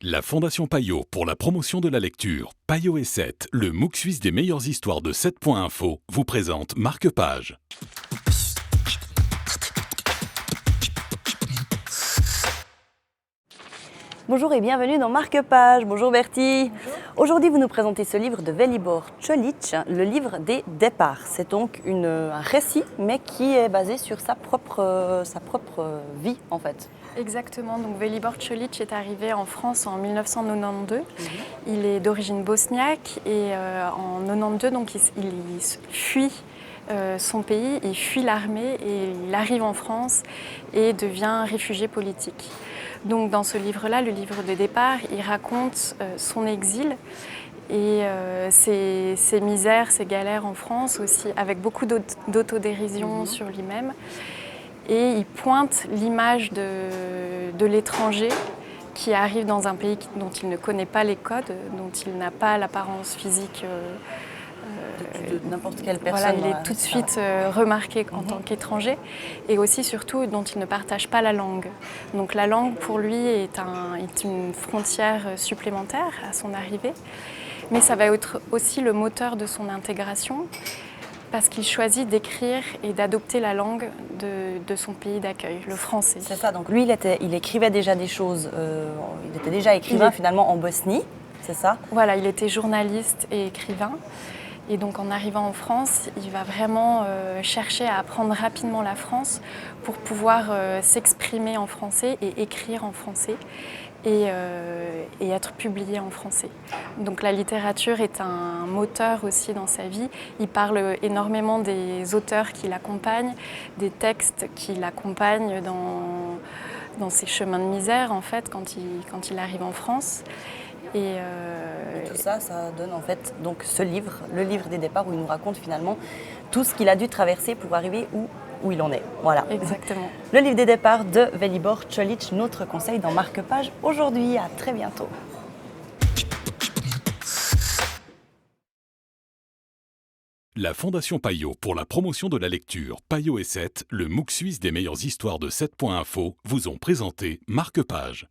La Fondation Payot pour la promotion de la lecture, Payot et 7, le MOOC suisse des meilleures histoires de 7.info, vous présente Marque-Page. Bonjour et bienvenue dans Marque-Page. Bonjour Bertie. Aujourd'hui, vous nous présentez ce livre de Velibor Čolić, le livre des départs. C'est donc un récit, mais qui est basé sur sa propre vie en fait. Exactement, donc Velibor Čolić est arrivé en France en 1992. Il est d'origine bosniaque et en 1992, donc, il fuit son pays, il fuit l'armée et il arrive en France et devient réfugié politique. Donc dans ce livre-là, le livre de départ, il raconte son exil et ses misères, ses galères en France aussi, avec beaucoup d'autodérision sur lui-même. Et il pointe l'image de l'étranger qui arrive dans un pays dont il ne connaît pas les codes, dont il n'a pas l'apparence physique. De n'importe quelle personne. Voilà, il est tout de suite remarqué en tant qu'étranger et aussi surtout dont il ne partage pas la langue. Donc la langue pour lui est une frontière supplémentaire à son arrivée, mais ça va être aussi le moteur de son intégration parce qu'il choisit d'écrire et d'adopter la langue de son pays d'accueil, le français. C'est ça, donc lui il écrivait déjà des choses, il était déjà écrivain finalement en Bosnie, c'est ça? Voilà, il était journaliste et écrivain. Et donc en arrivant en France, il va vraiment chercher à apprendre rapidement la France pour pouvoir s'exprimer en français et écrire en français et être publié en français. Donc la littérature est un moteur aussi dans sa vie. Il parle énormément des auteurs qui l'accompagnent, des textes qui l'accompagnent dans ses chemins de misère en fait quand il arrive en France. Et tout ça, ça donne en fait donc ce livre, le livre des départs, où il nous raconte finalement tout ce qu'il a dû traverser pour arriver où il en est. Voilà. Exactement. Le livre des départs de Velibor Čolić, notre conseil dans Marque-Page aujourd'hui. À très bientôt. La Fondation Payot pour la promotion de la lecture, Payot et 7, le MOOC suisse des meilleures histoires de 7.info, vous ont présenté Marque-Page.